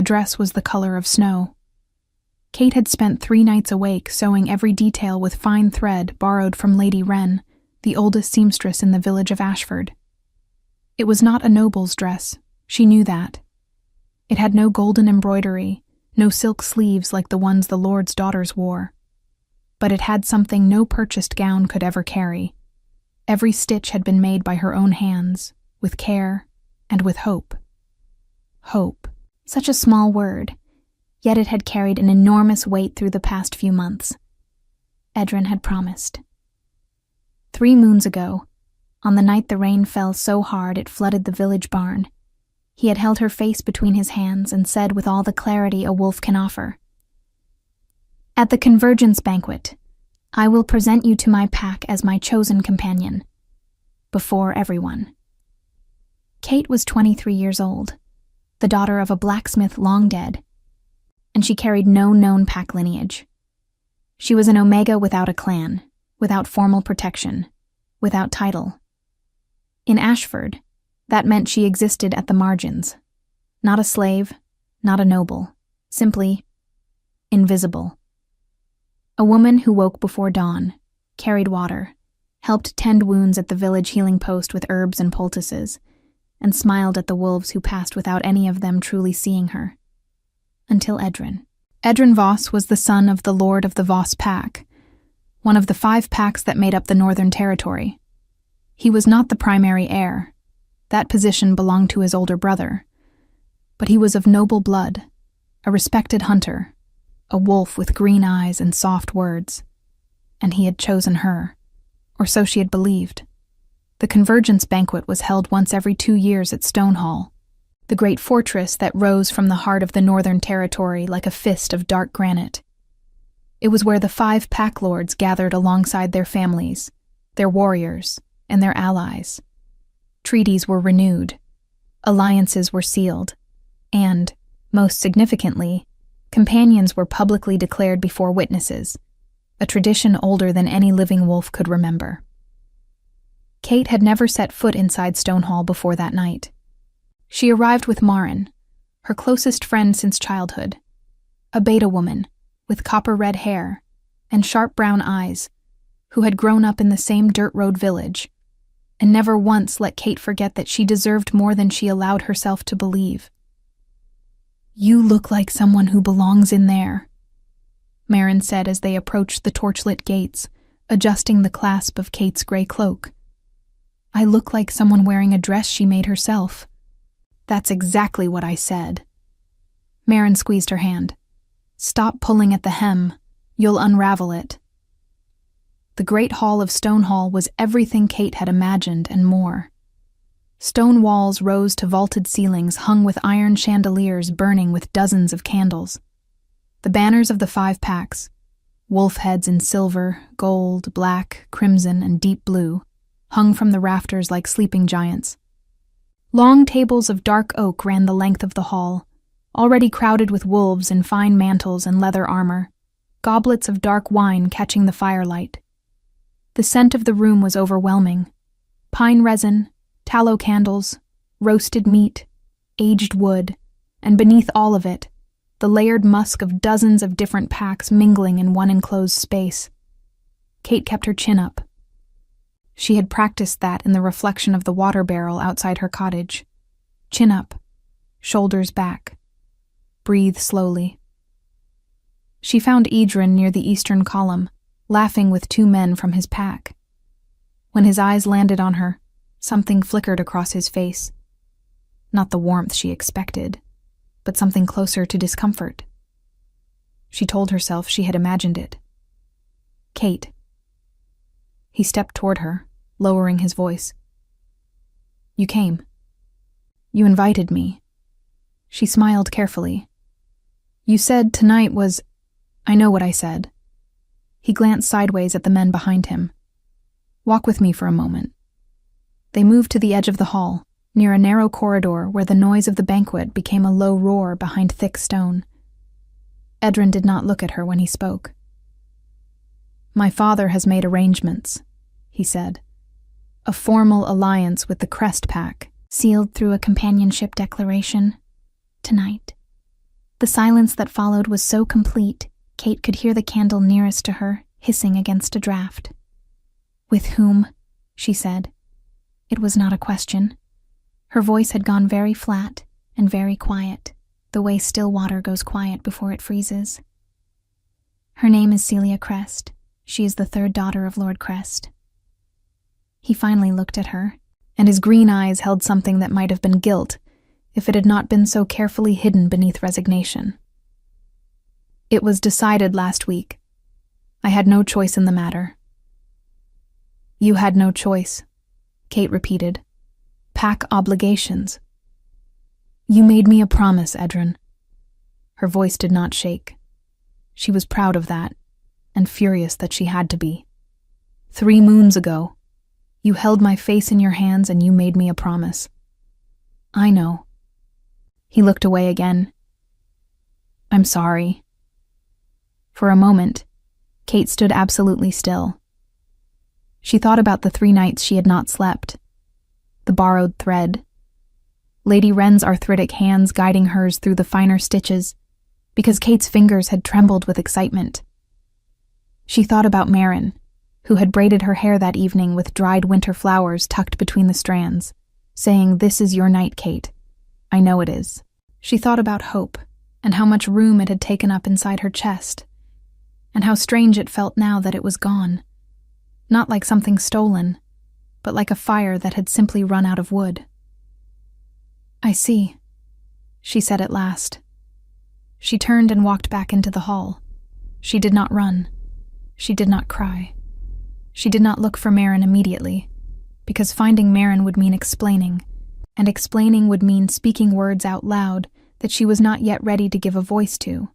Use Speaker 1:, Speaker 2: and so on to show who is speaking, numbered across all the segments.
Speaker 1: The dress was the color of snow. Kate had spent 3 nights awake sewing every detail with fine thread borrowed from Lady Wren, the oldest seamstress in the village of Ashford. It was not a noble's dress, she knew that. It had no golden embroidery, no silk sleeves like the ones the lord's daughters wore. But it had something no purchased gown could ever carry. Every stitch had been made by her own hands, with care and with hope. Hope.
Speaker 2: Such a small word, yet it had carried an enormous weight through the past few months. Edrin had promised. 3 moons ago, on the night the rain fell so hard it flooded the village barn, he had held her face between his hands and said with all the clarity a wolf can offer, "At the convergence banquet, I will present you to my pack as my chosen companion, before everyone." Kate was 23 years old, the daughter of a blacksmith long dead, and she carried no known pack lineage. She was an Omega without a clan, without formal protection, without title. In Ashford, that meant she existed at the margins. Not a slave, not a noble, simply invisible. A woman who woke before dawn, carried water, helped tend wounds at the village healing post with herbs and poultices, and smiled at the wolves who passed without any of them truly seeing her. Until Edrin. Edrin Voss was the son of the Lord of the Voss Pack, one of the 5 packs that made up the Northern Territory. He was not the primary heir. That position belonged to his older brother. But he was of noble blood, a respected hunter, a wolf with green eyes and soft words. And he had chosen her, or so she had believed. The convergence banquet was held once every 2 years at Stonehall, the great fortress that rose from the heart of the Northern Territory like a fist of dark granite. It was where the 5 pack lords gathered alongside their families, their warriors, and their allies. Treaties were renewed, alliances were sealed, and, most significantly, companions were publicly declared before witnesses, a tradition older than any living wolf could remember. Kate had never set foot inside Stonehall before that night. She arrived with Marin, her closest friend since childhood, a beta woman with copper-red hair and sharp brown eyes, who had grown up in the same dirt road village, and never once let Kate forget that she deserved more than she allowed herself to believe. "You look like someone who belongs in there," Marin said as they approached the torchlit gates, adjusting the clasp of Kate's gray cloak. "I look like someone wearing a dress she made herself." "That's exactly what I said." Marin squeezed her hand. "Stop pulling at the hem. You'll unravel it." The great hall of Stonehall was everything Kate had imagined and more. Stone walls rose to vaulted ceilings hung with iron chandeliers burning with dozens of candles. The banners of the 5 packs, wolf heads in silver, gold, black, crimson, and deep blue, hung from the rafters like sleeping giants. Long tables of dark oak ran the length of the hall, already crowded with wolves in fine mantles and leather armor, goblets of dark wine catching the firelight. The scent of the room was overwhelming. Pine resin, tallow candles, roasted meat, aged wood, and beneath all of it, the layered musk of dozens of different packs mingling in one enclosed space. Kate kept her chin up. She had practiced that in the reflection of the water barrel outside her cottage. Chin up, shoulders back. Breathe slowly. She found Edrin near the eastern column, laughing with 2 men from his pack. When his eyes landed on her, something flickered across his face. Not the warmth she expected, but something closer to discomfort. She told herself she had imagined it. "Kate." He stepped toward her, lowering his voice. "You came. You invited me." She smiled carefully. "You said tonight was—" "I know what I said." He glanced sideways at the men behind him. "Walk with me for a moment." They moved to the edge of the hall, near a narrow corridor where the noise of the banquet became a low roar behind thick stone. Edrin did not look at her when he spoke. "My father has made arrangements," he said. "A formal alliance with the Crest Pack." "Sealed through a companionship declaration. Tonight." The silence that followed was so complete, Kate could hear the candle nearest to her hissing against a draft. "With whom?" she said. It was not a question. Her voice had gone very flat and very quiet, the way still water goes quiet before it freezes. "Her name is Celia Crest. She is the third daughter of Lord Crest." He finally looked at her, and his green eyes held something that might have been guilt if it had not been so carefully hidden beneath resignation. "It was decided last week. I had no choice in the matter." "You had no choice," Kate repeated. "Pack obligations." "You made me a promise, Edrin." Her voice did not shake. She was proud of that, and furious that she had to be. 3 moons ago, you held my face in your hands and you made me a promise. I know. He looked away again. "I'm sorry." For a moment, Kate stood absolutely still. She thought about the 3 nights she had not slept, the borrowed thread, Lady Wren's arthritic hands guiding hers through the finer stitches, because Kate's fingers had trembled with excitement. She thought about Marin, who had braided her hair that evening with dried winter flowers tucked between the strands, saying, "This is your night, Kate. I know it is." She thought about hope, and how much room it had taken up inside her chest, and how strange it felt now that it was gone. Not like something stolen, but like a fire that had simply run out of wood. "I see," she said at last. She turned and walked back into the hall. She did not run. She did not cry. She did not look for Marin immediately, because finding Marin would mean explaining, and explaining would mean speaking words out loud that she was not yet ready to give a voice to.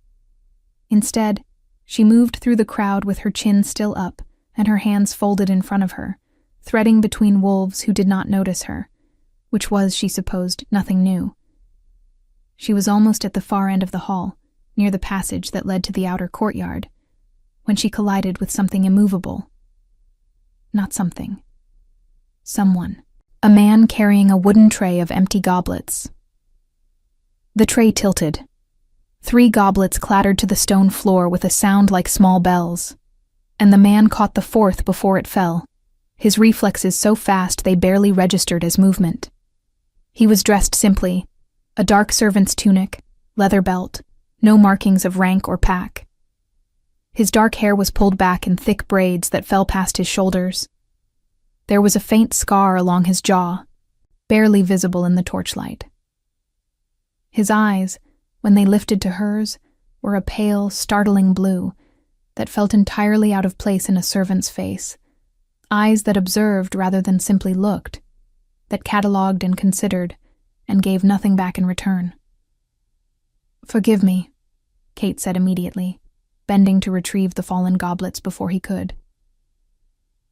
Speaker 2: Instead, she moved through the crowd with her chin still up and her hands folded in front of her, threading between wolves who did not notice her, which was, she supposed, nothing new. She was almost at the far end of the hall, near the passage that led to the outer courtyard, when she collided with something immovable. Not something. Someone. A man carrying a wooden tray of empty goblets. The tray tilted. 3 goblets clattered to the stone floor with a sound like small bells, and the man caught the 4th before it fell, his reflexes so fast they barely registered as movement. He was dressed simply, a dark servant's tunic, leather belt, no markings of rank or pack. His dark hair was pulled back in thick braids that fell past his shoulders. There was a faint scar along his jaw, barely visible in the torchlight. His eyes, when they lifted to hers, were a pale, startling blue that felt entirely out of place in a servant's face, eyes that observed rather than simply looked, that catalogued and considered, and gave nothing back in return. "Forgive me," Kate said immediately, bending to retrieve the fallen goblets before he could.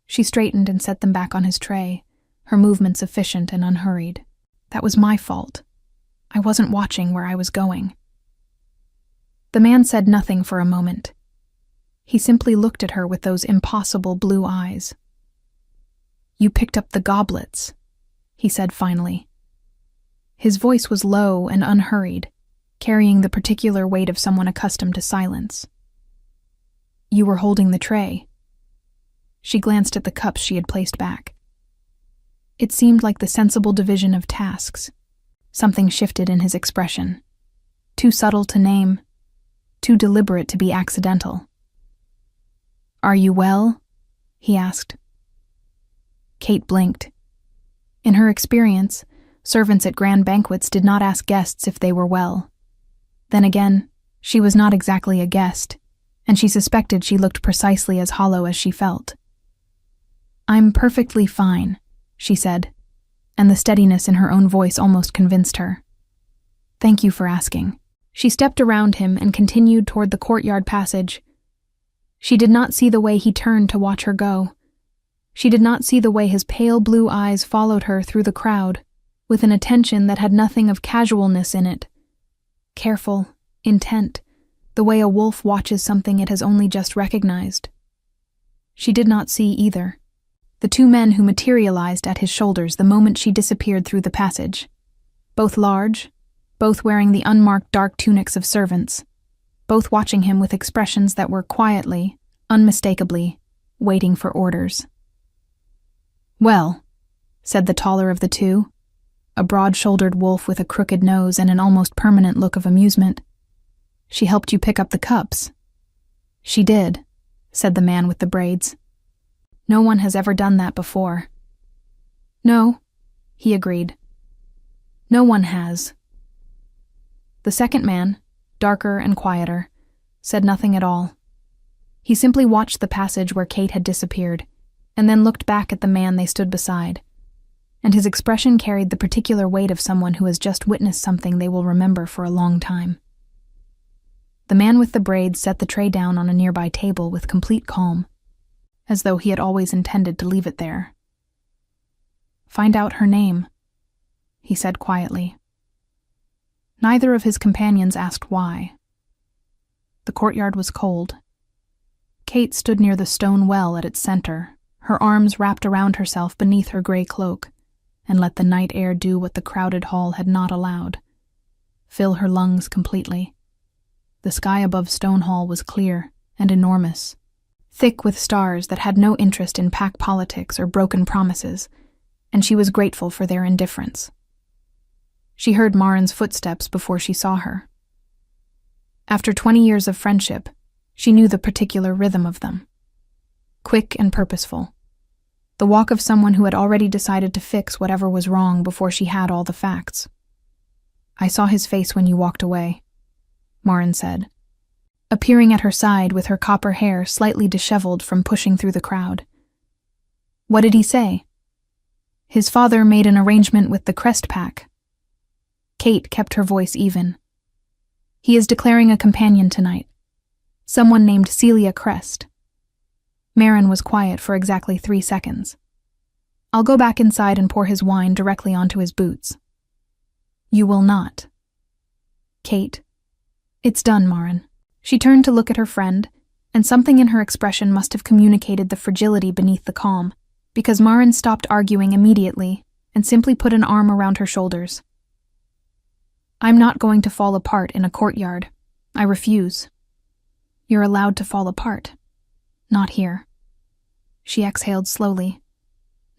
Speaker 2: She straightened and set them back on his tray, her movements efficient and unhurried. "That was my fault. I wasn't watching where I was going." The man said nothing for a moment. He simply looked at her with those impossible blue eyes. "You picked up the goblets," he said finally. His voice was low and unhurried, carrying the particular weight of someone accustomed to silence. "You were holding the tray." She glanced at the cups she had placed back. It seemed like the sensible division of tasks. Something shifted in his expression. Too subtle to name, too deliberate to be accidental. "Are you well?" he asked. Kate blinked. In her experience, servants at grand banquets did not ask guests if they were well. Then again, she was not exactly a guest, and she suspected she looked precisely as hollow as she felt. "I'm perfectly fine," she said, and the steadiness in her own voice almost convinced her. "Thank you for asking." She stepped around him and continued toward the courtyard passage. She did not see the way he turned to watch her go. She did not see the way his pale blue eyes followed her through the crowd, with an attention that had nothing of casualness in it. Careful, intent, the way a wolf watches something it has only just recognized. She did not see either the 2 men who materialized at his shoulders the moment she disappeared through the passage. Both large,
Speaker 1: both wearing the unmarked dark tunics of servants, both watching him with expressions that were quietly, unmistakably, waiting for orders. "Well," said the taller of the two, a broad-shouldered wolf with a crooked nose and an almost permanent look of amusement. "She helped you pick up the cups." "She did," said the man with the braids. "No one has ever done that before." "No," he agreed. "No one has." The second man, darker and quieter, said nothing at all. He simply watched the passage where Kate had disappeared, and then looked back at the man they stood beside, and his expression carried the particular weight of someone who has just witnessed something they will remember for a long time. The man with the braids set the tray down on a nearby table with complete calm, as though he had always intended to leave it there. "Find out her name," he said quietly. Neither of his companions asked why. The courtyard was cold. Kate stood near the stone well at its center, her arms wrapped around herself beneath her gray cloak, and let the night air do what the crowded hall had not allowed, fill her lungs completely. The sky above Stonehall was clear and enormous, thick with stars that had no interest in pack politics or broken promises, and she was grateful for their indifference. She heard Marin's footsteps before she saw her. After 20 years of friendship, she knew the particular rhythm of them. Quick and purposeful. The walk of someone who had already decided to fix whatever was wrong before she had all the facts. "I saw his face when you walked away," Marin said, appearing at her side with her copper hair slightly disheveled from pushing through the crowd. "What did he say?" "His father made an arrangement with the Crest Pack." Kate kept her voice even. "He is declaring a companion tonight. Someone named Celia Crest." Marin was quiet for exactly 3 seconds. "I'll go back inside and pour his wine directly onto his boots." "You will not." "Kate." "It's done, Marin." She turned to look at her friend, and something in her expression must have communicated the fragility beneath the calm, because Marin stopped arguing immediately and simply put an arm around her shoulders. "I'm not going to fall apart in a courtyard. I refuse." "You're allowed to fall apart. Not here." She exhaled slowly.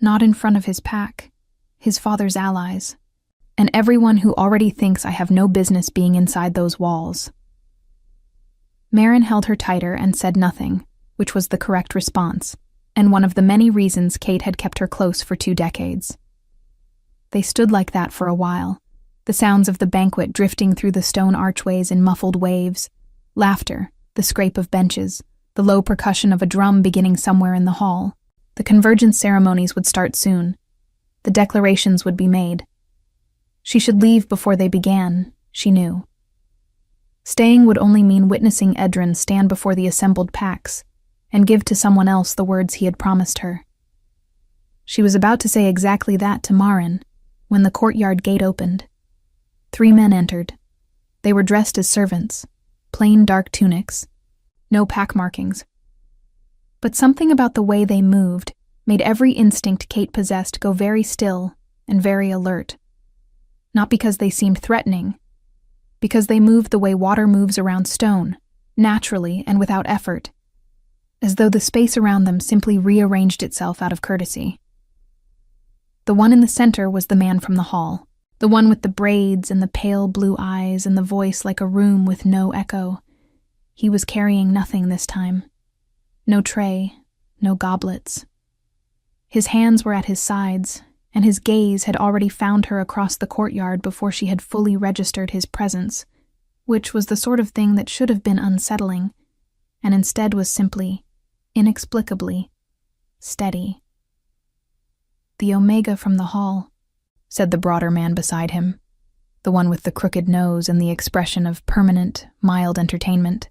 Speaker 1: "Not in front of his pack, his father's allies, and everyone who already thinks I have no business being inside those walls." Marin held her tighter and said nothing, which was the correct response, and one of the many reasons Kate had kept her close for 2 decades. They stood like that for a while, the sounds of the banquet drifting through the stone archways in muffled waves, laughter, the scrape of benches, the low percussion of a drum beginning somewhere in the hall. The convergence ceremonies would start soon. The declarations would be made. She should leave before they began, she knew. Staying would only mean witnessing Edrin stand before the assembled packs and give to someone else the words he had promised her. She was about to say exactly that to Marin when the courtyard gate opened. 3 men entered. They were dressed as servants, plain dark tunics, no pack markings. But something about the way they moved made every instinct Kate possessed go very still and very alert. Not because they seemed threatening, because they moved the way water moves around stone, naturally and without effort, as though the space around them simply rearranged itself out of courtesy. The one in the center was the man from the hall, the one with the braids and the pale blue eyes and the voice like a room with no echo. He was carrying nothing this time. No tray, no goblets. His hands were at his sides, and his gaze had already found her across the courtyard before she had fully registered his presence, which was the sort of thing that should have been unsettling, and instead was simply, inexplicably, steady. "The Omega from the hall," said the broader man beside him, the one with the crooked nose and the expression of permanent, mild entertainment.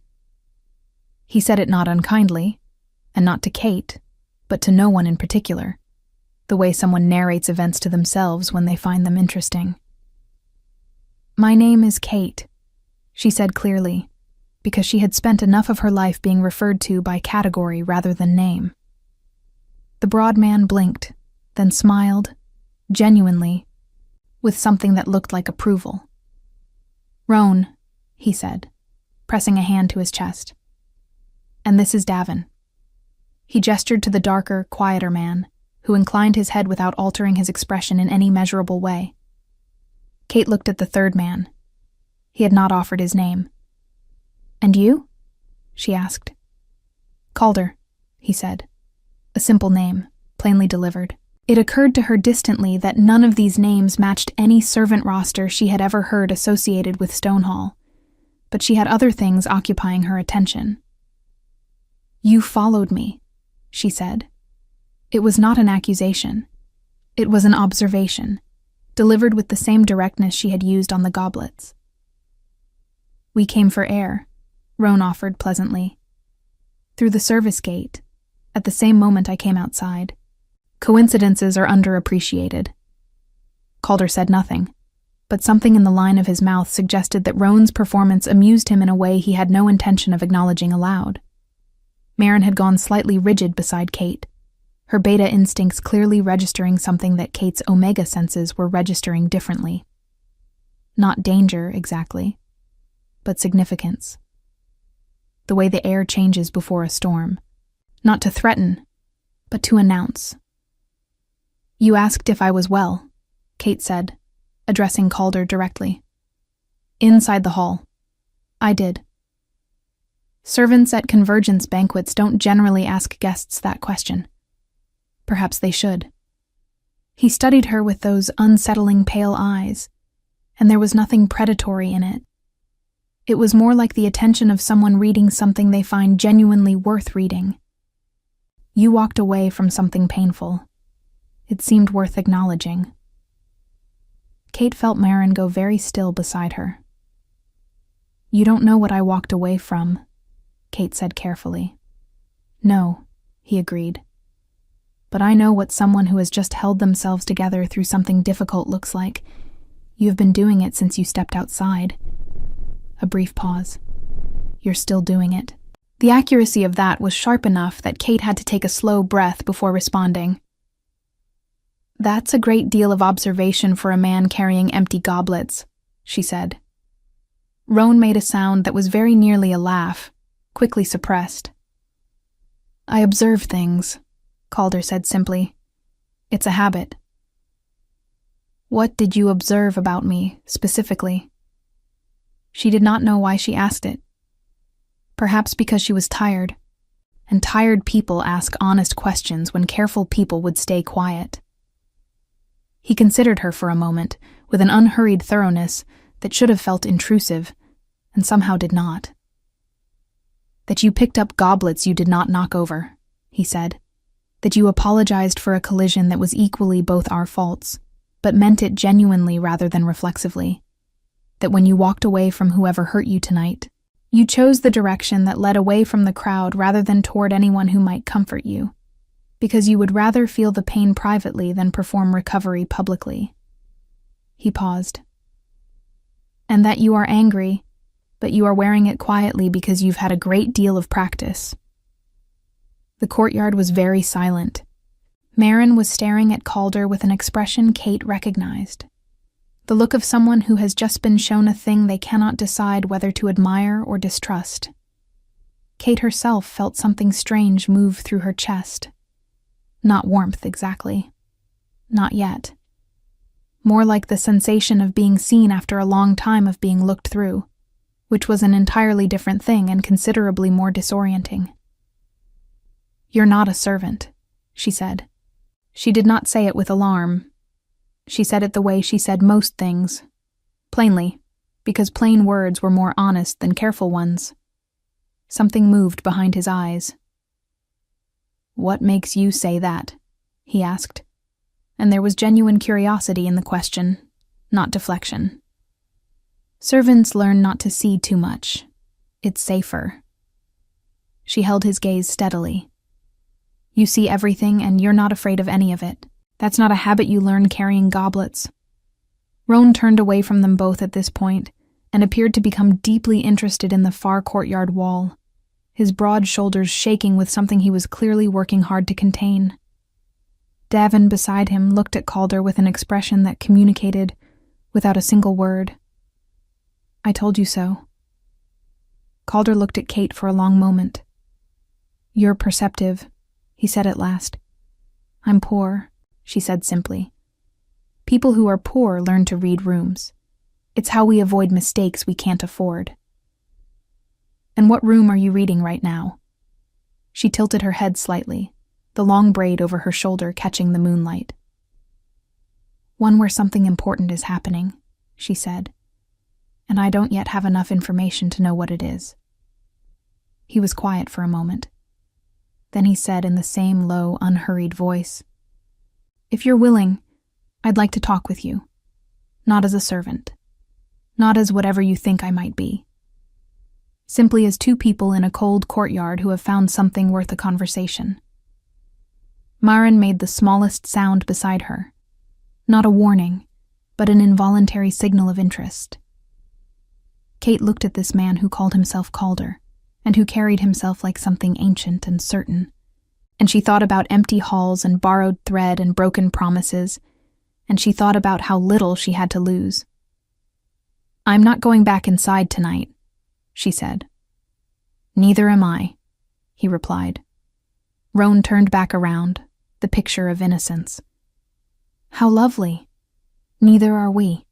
Speaker 1: He said it not unkindly, and not to Kate, but to no one in particular, the way someone narrates events to themselves when they find them interesting. "My name is Kate," she said clearly, because she had spent enough of her life being referred to by category rather than name. The broad man blinked, then smiled, genuinely, with something that looked like approval. Roan, he said, pressing a hand to his chest. And this is Davin. He gestured to the darker, quieter man, who inclined his head without altering his expression in any measurable way. Kate looked at the third man. He had not offered his name. And you? She asked. Calder, he said. A simple name, plainly delivered. It occurred to her distantly that none of these names matched any servant roster she had ever heard associated with Stonehall, but she had other things occupying her attention. You followed me, she said. It was not an accusation. It was an observation, delivered with the same directness she had used on the goblets. We came for air, Roan offered pleasantly. Through the service gate, at the same moment I came outside. Coincidences are underappreciated. Calder said nothing, but something in the line of his mouth suggested that Roan's performance amused him in a way he had no intention of acknowledging aloud. Marin had gone slightly rigid beside Kate, her beta instincts clearly registering something that Kate's omega senses were registering differently. Not danger, exactly, but significance. The way the air changes before a storm. Not to threaten, but to announce. You asked if I was well, Kate said, addressing Calder directly. Inside the hall. I did. Servants at convergence banquets don't generally ask guests that question. Perhaps they should. He studied her with those unsettling pale eyes, and there was nothing predatory in it. It was more like the attention of someone reading something they find genuinely worth reading. You walked away from something painful. It seemed worth acknowledging. Kate felt Marin go very still beside her. You don't know what I walked away from, Kate said carefully. No, he agreed. But I know what someone who has just held themselves together through something difficult looks like. You have been doing it since you stepped outside. A brief pause. You're still doing it. The accuracy of that was sharp enough that Kate had to take a slow breath before responding. That's a great deal of observation for a man carrying empty goblets, she said. Roan made a sound that was very nearly a laugh, quickly suppressed. I observe things, Calder said simply. It's a habit. What did you observe about me, specifically? She did not know why she asked it. Perhaps because she was tired, and tired people ask honest questions when careful people would stay quiet. He considered her for a moment, with an unhurried thoroughness that should have felt intrusive, and somehow did not. That you picked up goblets you did not knock over, he said. That you apologized for a collision that was equally both our faults, but meant it genuinely rather than reflexively. That when you walked away from whoever hurt you tonight, you chose the direction that led away from the crowd rather than toward anyone who might comfort you, because you would rather feel the pain privately than perform recovery publicly. He paused. And that you are angry, but you are wearing it quietly because you've had a great deal of practice. The courtyard was very silent. Marin was staring at Calder with an expression Kate recognized. The look of someone who has just been shown a thing they cannot decide whether to admire or distrust. Kate herself felt something strange move through her chest. Not warmth, exactly. Not yet. More like the sensation of being seen after a long time of being looked through, which was an entirely different thing and considerably more disorienting. You're not a servant, she said. She did not say it with alarm. She said it the way she said most things, plainly, because plain words were more honest than careful ones. Something moved behind his eyes. What makes you say that? He asked, and there was genuine curiosity in the question, not deflection. Servants learn not to see too much. It's safer. She held his gaze steadily. You see everything and you're not afraid of any of it. That's not a habit you learn carrying goblets. Roan turned away from them both at this point and appeared to become deeply interested in the far courtyard wall, his broad shoulders shaking with something he was clearly working hard to contain. Davin beside him looked at Calder with an expression that communicated, without a single word. I told you so. Calder looked at Kate for a long moment. You're perceptive, he said at last. I'm poor, she said simply. People who are poor learn to read rooms. It's how we avoid mistakes we can't afford. And what room are you reading right now? She tilted her head slightly, the long braid over her shoulder catching the moonlight. One where something important is happening, she said, and I don't yet have enough information to know what it is. He was quiet for a moment. Then he said in the same low, unhurried voice, If you're willing, I'd like to talk with you. Not as a servant. Not as whatever you think I might be. Simply as two people in a cold courtyard who have found something worth a conversation. Maren made the smallest sound beside her. Not a warning, but an involuntary signal of interest. Kate looked at this man who called himself Calder, and who carried himself like something ancient and certain, and she thought about empty halls and borrowed thread and broken promises, and she thought about how little she had to lose. I'm not going back inside tonight, she said. Neither am I, he replied. Roan turned back around, the picture of innocence. How lovely. Neither are we.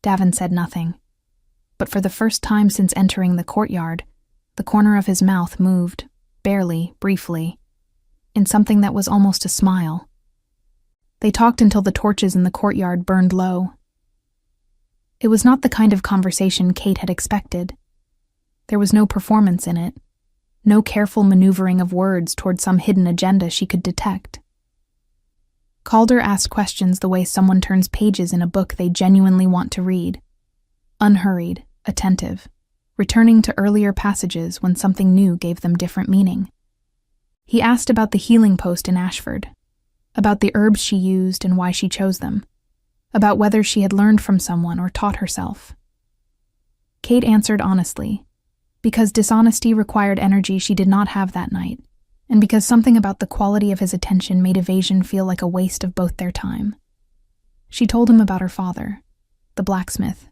Speaker 1: Davin said nothing, but for the first time since entering the courtyard, the corner of his mouth moved, barely, briefly, in something that was almost a smile. They talked until the torches in the courtyard burned low. It was not the kind of conversation Kate had expected. There was no performance in it, no careful maneuvering of words toward some hidden agenda she could detect. Calder asked questions the way someone turns pages in a book they genuinely want to read. Unhurried, attentive, returning to earlier passages when something new gave them different meaning. He asked about the healing post in Ashford, about the herbs she used and why she chose them, about whether she had learned from someone or taught herself. Kate answered honestly, because dishonesty required energy she did not have that night, and because something about the quality of his attention made evasion feel like a waste of both their time. She told him about her father, the blacksmith,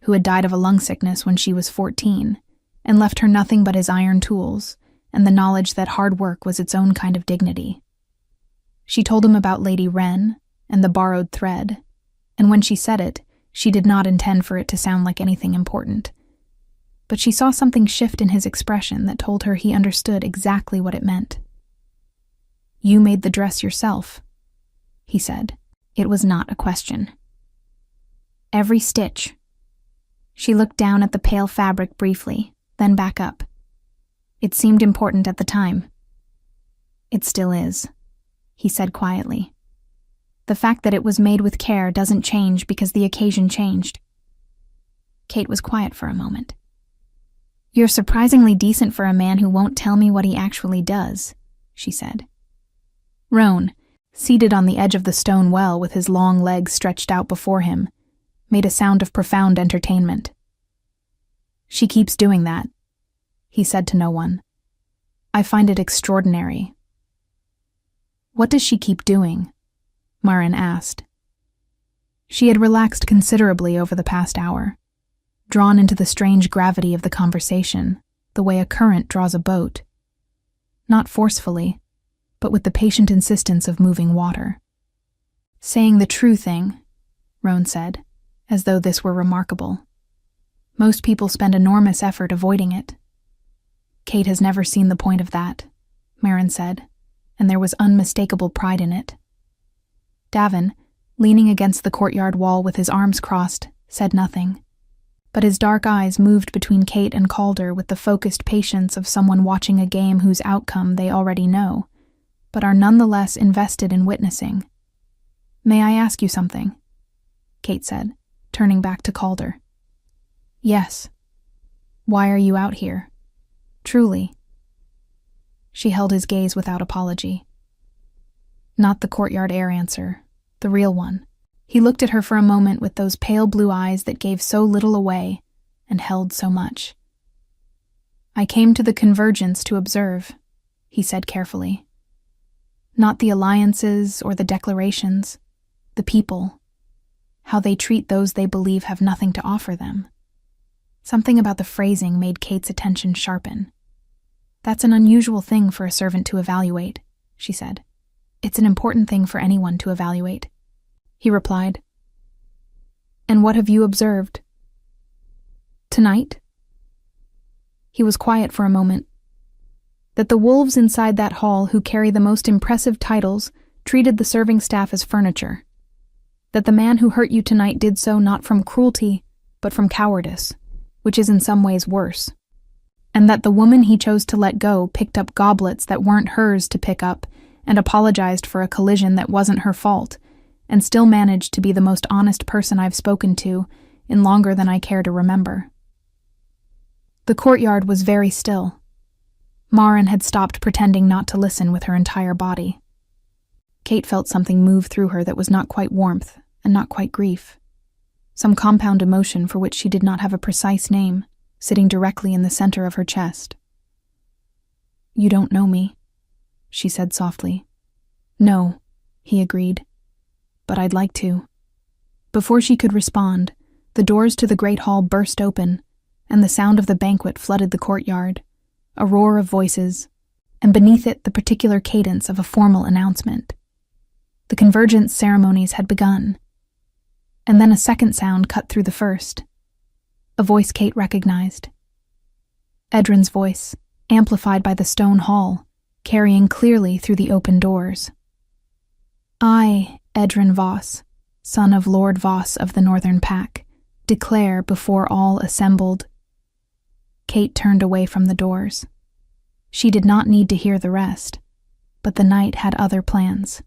Speaker 1: who had died of a lung sickness when she was 14, and left her nothing but his iron tools and the knowledge that hard work was its own kind of dignity. She told him about Lady Wren and the borrowed thread, and when she said it, she did not intend for it to sound like anything important. But she saw something shift in his expression that told her he understood exactly what it meant. You made the dress yourself, he said. It was not a question. Every stitch. She looked down at the pale fabric briefly, then back up. It seemed important at the time. It still is, he said quietly. The fact that it was made with care doesn't change because the occasion changed. Kate was quiet for a moment. You're surprisingly decent for a man who won't tell me what he actually does, she said. Roan, seated on the edge of the stone well with his long legs stretched out before him, made a sound of profound entertainment. She keeps doing that, he said to no one. I find it extraordinary. What does she keep doing? Maren asked. She had relaxed considerably over the past hour, drawn into the strange gravity of the conversation, the way a current draws a boat. Not forcefully, but with the patient insistence of moving water. Saying the true thing, Roan said, as though this were remarkable. Most people spend enormous effort avoiding it. Kate has never seen the point of that, Maren said, and there was unmistakable pride in it. Davin, leaning against the courtyard wall with his arms crossed, said nothing, but his dark eyes moved between Kate and Calder with the focused patience of someone watching a game whose outcome they already know, but are nonetheless invested in witnessing. May I ask you something? Kate said, turning back to Calder. Yes. Why are you out here? Truly. She held his gaze without apology. Not the courtyard air answer, the real one. He looked at her for a moment with those pale blue eyes that gave so little away and held so much. I came to the convergence to observe, he said carefully. Not the alliances or the declarations, the people, how they treat those they believe have nothing to offer them. Something about the phrasing made Kate's attention sharpen. "That's an unusual thing for a servant to evaluate," she said. "It's an important thing for anyone to evaluate," he replied. "And what have you observed?" "Tonight?" He was quiet for a moment. "That the wolves inside that hall who carry the most impressive titles treated the serving staff as furniture. That the man who hurt you tonight did so not from cruelty, but from cowardice, which is in some ways worse. And that the woman he chose to let go picked up goblets that weren't hers to pick up and apologized for a collision that wasn't her fault, and still managed to be the most honest person I've spoken to in longer than I care to remember." The courtyard was very still. Maren had stopped pretending not to listen with her entire body. Kate felt something move through her that was not quite warmth and not quite grief. Some compound emotion for which she did not have a precise name, sitting directly in the center of her chest. "You don't know me," she said softly. "No," he agreed, "but I'd like to." Before she could respond, the doors to the great hall burst open, and the sound of the banquet flooded the courtyard, a roar of voices, and beneath it the particular cadence of a formal announcement. The convergence ceremonies had begun. And then a second sound cut through the first. A voice Kate recognized. Edrin's voice, amplified by the stone hall, carrying clearly through the open doors. "I, Edrin Voss, son of Lord Voss of the Northern Pack, declare before all assembled." Kate turned away from the doors. She did not need to hear the rest, but the night had other plans.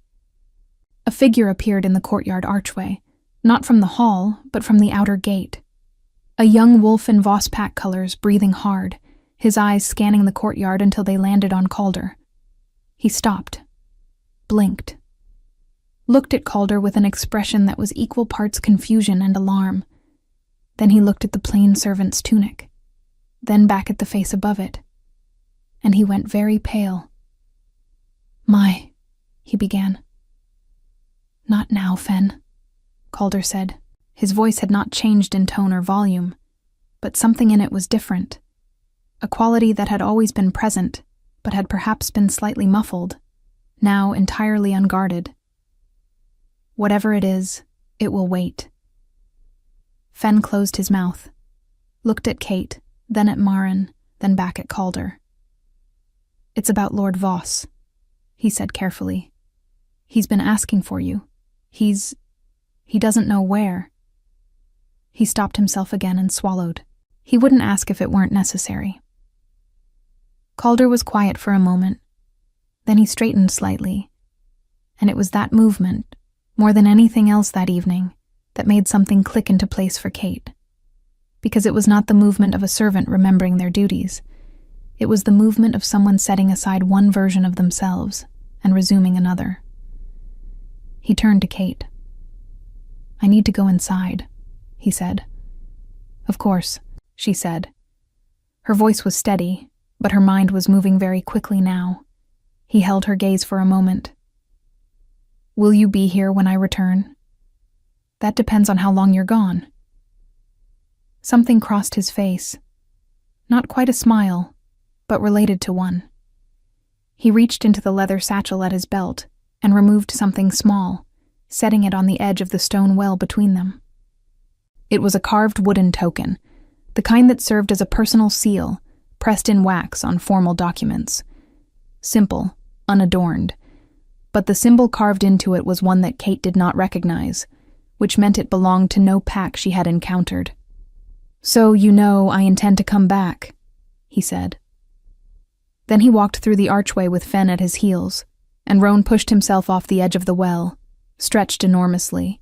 Speaker 1: A figure appeared in the courtyard archway, not from the hall, but from the outer gate. A young wolf in Voss pack colors, breathing hard, his eyes scanning the courtyard until they landed on Calder. He stopped, blinked, looked at Calder with an expression that was equal parts confusion and alarm. Then he looked at the plain servant's tunic, then back at the face above it, and he went very pale. "My," he began. "Not now, Fen," Calder said. His voice had not changed in tone or volume, but something in it was different, a quality that had always been present, but had perhaps been slightly muffled, now entirely unguarded. "Whatever it is, it will wait." Fen closed his mouth, looked at Kate, then at Maren, then back at Calder. "It's about Lord Voss," he said carefully. "He's been asking for you. He doesn't know where." He stopped himself again and swallowed. He wouldn't ask if it weren't necessary. Calder was quiet for a moment. Then he straightened slightly, and it was that movement, more than anything else that evening, that made something click into place for Kate. Because it was not the movement of a servant remembering their duties. It was the movement of someone setting aside one version of themselves and resuming another. He turned to Kate. "I need to go inside," he said. "Of course," she said. Her voice was steady, but her mind was moving very quickly now. He held her gaze for a moment. "Will you be here when I return?" "That depends on how long you're gone." Something crossed his face. Not quite a smile, but related to one. He reached into the leather satchel at his belt and removed something small, setting it on the edge of the stone well between them. It was a carved wooden token, the kind that served as a personal seal, pressed in wax on formal documents. Simple, unadorned, but the symbol carved into it was one that Kate did not recognize, which meant it belonged to no pack she had encountered. "So you know I intend to come back," he said. Then he walked through the archway with Fen at his heels, and Roan pushed himself off the edge of the well, stretched enormously,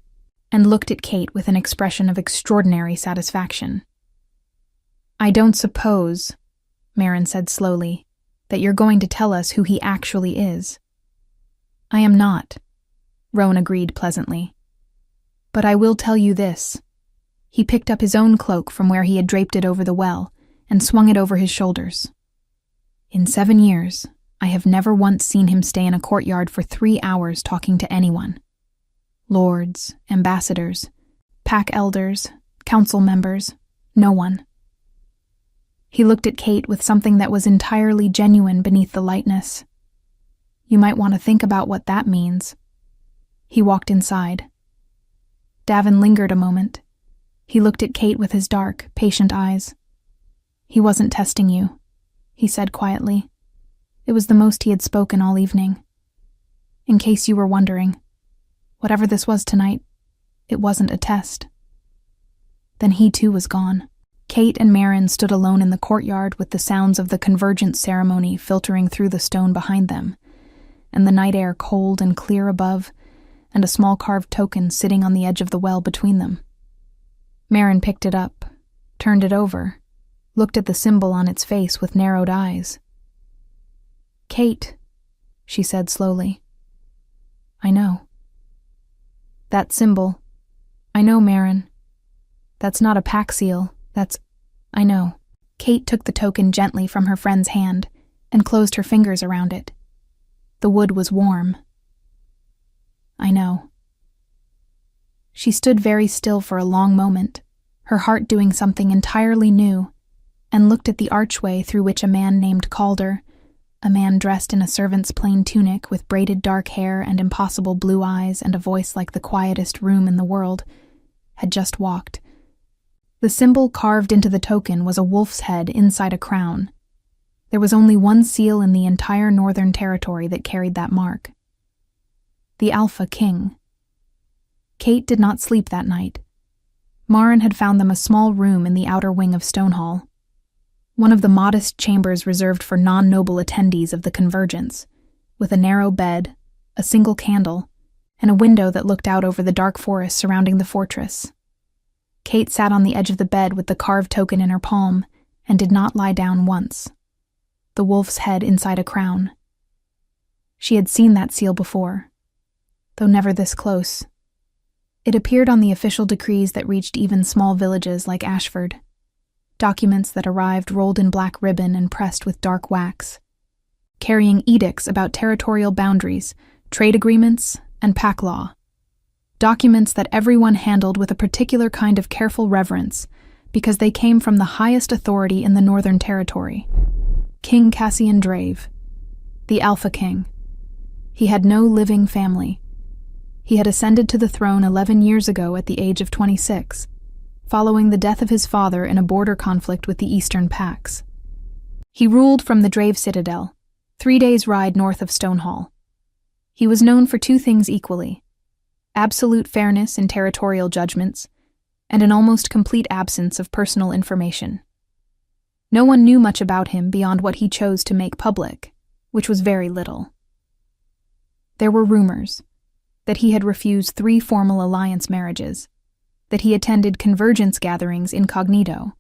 Speaker 1: and looked at Kate with an expression of extraordinary satisfaction. "I don't suppose," Maren said slowly, "that you're going to tell us who he actually is." "I am not," Roan agreed pleasantly. "But I will tell you this." He picked up his own cloak from where he had draped it over the well and swung it over his shoulders. "In 7 years, I have never once seen him stay in a courtyard for 3 hours talking to anyone. Lords, ambassadors, pack elders, council members, no one. He looked at Kate with something that was entirely genuine beneath the lightness. You might want to think about what that means. He walked inside. Davin lingered a moment. He looked at Kate with his dark, patient eyes. He wasn't testing you, he said quietly. It was the most he had spoken all evening. In case you were wondering, whatever this was tonight, it wasn't a test. Then he too was gone. Kate and Marin stood alone in the courtyard with the sounds of the convergence ceremony filtering through the stone behind them, and the night air cold and clear above, and a small carved token sitting on the edge of the well between them. Marin picked it up, turned it over, looked at the symbol on its face with narrowed eyes. Kate, she said slowly. I know. That symbol. I know, Marin. That's not a pack seal. I know. Kate took the token gently from her friend's hand and closed her fingers around it. The wood was warm. I know. She stood very still for a long moment, her heart doing something entirely new, and looked at the archway through which a man named Calder, a man dressed in a servant's plain tunic with braided dark hair and impossible blue eyes and a voice like the quietest room in the world, had just walked. The symbol carved into the token was a wolf's head inside a crown. There was only one seal in the entire Northern Territory that carried that mark. The Alpha King. Kate did not sleep that night. Marin had found them a small room in the outer wing of Stonehall, one of the modest chambers reserved for non-noble attendees of the Convergence, with a narrow bed, a single candle, and a window that looked out over the dark forest surrounding the fortress. Kate sat on the edge of the bed with the carved token in her palm and did not lie down once. The wolf's head inside a crown. She had seen that seal before, though never this close. It appeared on the official decrees that reached even small villages like Ashford. Documents that arrived rolled in black ribbon and pressed with dark wax, carrying edicts about territorial boundaries, trade agreements, and pack law. Documents that everyone handled with a particular kind of careful reverence because they came from the highest authority in the Northern Territory, King Cassian Drave, the Alpha King. He had no living family. He had ascended to the throne 11 years ago at the age of 26, following the death of his father in a border conflict with the Eastern Pacts. He ruled from the Drave Citadel, 3 days' ride north of Stonehall. He was known for two things equally: absolute fairness in territorial judgments, and an almost complete absence of personal information. No one knew much about him beyond what he chose to make public, which was very little. There were rumors that he had refused 3 formal alliance marriages, that he attended convergence gatherings incognito,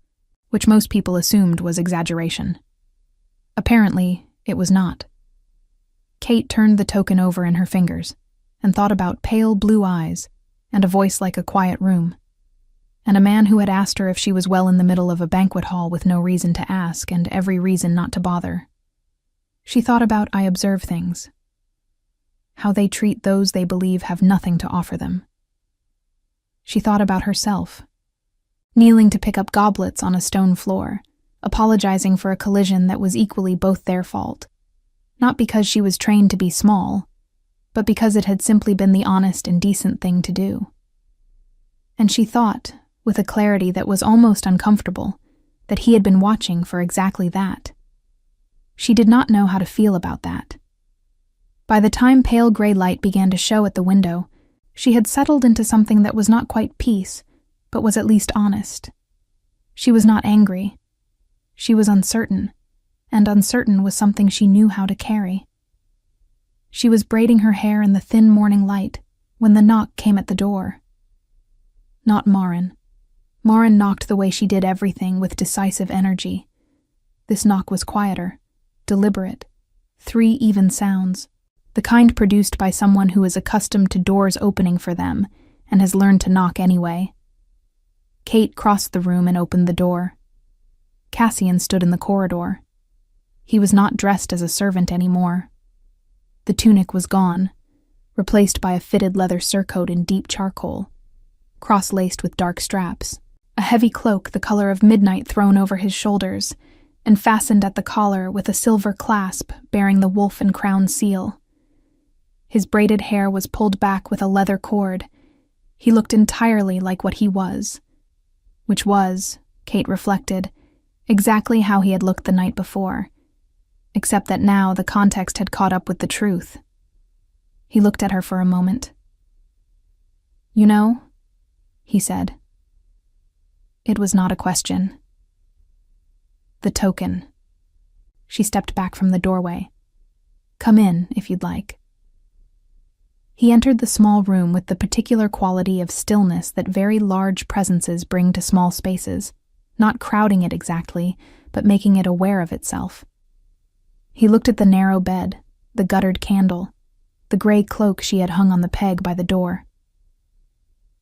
Speaker 1: which most people assumed was exaggeration. Apparently, it was not. Kate turned the token over in her fingers and thought about pale blue eyes and a voice like a quiet room, and a man who had asked her if she was well in the middle of a banquet hall with no reason to ask and every reason not to bother. She thought about I observe things, how they treat those they believe have nothing to offer them. She thought about herself, kneeling to pick up goblets on a stone floor, apologizing for a collision that was equally both their fault, not because she was trained to be small, but because it had simply been the honest and decent thing to do. And she thought, with a clarity that was almost uncomfortable, that he had been watching for exactly that. She did not know how to feel about that. By the time pale gray light began to show at the window, she had settled into something that was not quite peace, but was at least honest. She was not angry. She was uncertain, and uncertain was something she knew how to carry. She was braiding her hair in the thin morning light when the knock came at the door. Not Marin. Marin knocked the way she did everything, with decisive energy. This knock was quieter, deliberate, 3 even sounds, the kind produced by someone who is accustomed to doors opening for them and has learned to knock anyway. Kate crossed the room and opened the door. Cassian stood in the corridor. He was not dressed as a servant anymore. The tunic was gone, replaced by a fitted leather surcoat in deep charcoal, cross-laced with dark straps, a heavy cloak the color of midnight thrown over his shoulders, and fastened at the collar with a silver clasp bearing the wolf and crown seal. His braided hair was pulled back with a leather cord. He looked entirely like what he was. Which was, Kate reflected, exactly how he had looked the night before, except that now the context had caught up with the truth. He looked at her for a moment. "You know," he said. It was not a question. "The token." She stepped back from the doorway. "Come in, if you'd like." He entered the small room with the particular quality of stillness that very large presences bring to small spaces, not crowding it exactly, but making it aware of itself. He looked at the narrow bed, the guttered candle, the gray cloak she had hung on the peg by the door.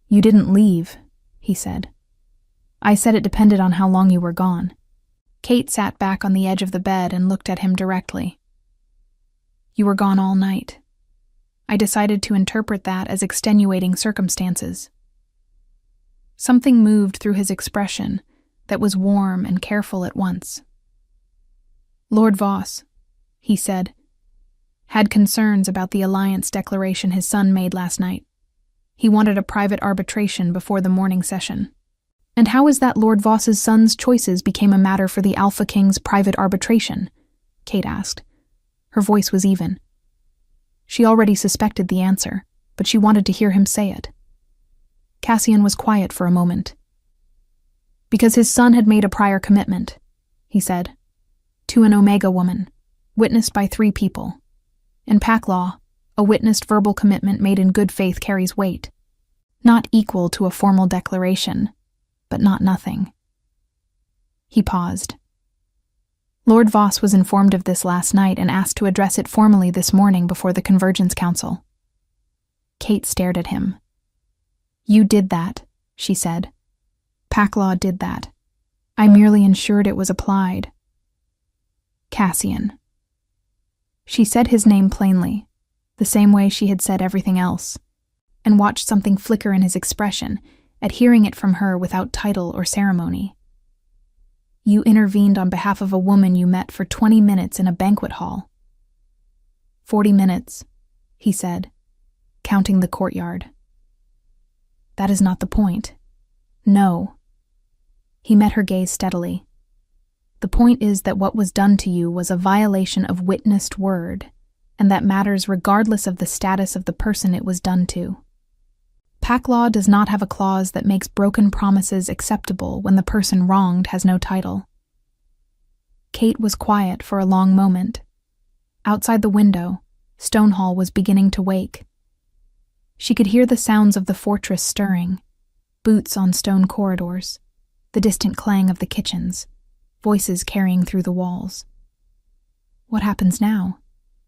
Speaker 1: "You didn't leave," he said. "I said it depended on how long you were gone." Kate sat back on the edge of the bed and looked at him directly. "You were gone all night. I decided to interpret that as extenuating circumstances." Something moved through his expression that was warm and careful at once. "Lord Voss," he said, "had concerns about the alliance declaration his son made last night. He wanted a private arbitration before the morning session." "And how is that Lord Voss's son's choices became a matter for the Alpha King's private arbitration?" Kate asked. Her voice was even. She already suspected the answer, but she wanted to hear him say it. Cassian was quiet for a moment. "Because his son had made a prior commitment," he said, "to an Omega woman, witnessed by 3 people. In Pack law, a witnessed verbal commitment made in good faith carries weight, not equal to a formal declaration, but not nothing." He paused. "Lord Voss was informed of this last night and asked to address it formally this morning before the Convergence Council." Kate stared at him. "You did that," she said. "Pack law did that. I merely ensured it was applied." "Cassian." She said his name plainly, the same way she had said everything else, and watched something flicker in his expression at hearing it from her without title or ceremony. "You intervened on behalf of a woman you met for 20 minutes in a banquet hall." 40 minutes, he said, counting the courtyard. "That is not the point. No." He met her gaze steadily. "The point is that what was done to you was a violation of witnessed word, and that matters regardless of the status of the person it was done to. Pack law does not have a clause that makes broken promises acceptable when the person wronged has no title." Kate was quiet for a long moment. Outside the window, Stonehall was beginning to wake. She could hear the sounds of the fortress stirring, boots on stone corridors, the distant clang of the kitchens, voices carrying through the walls. "What happens now?"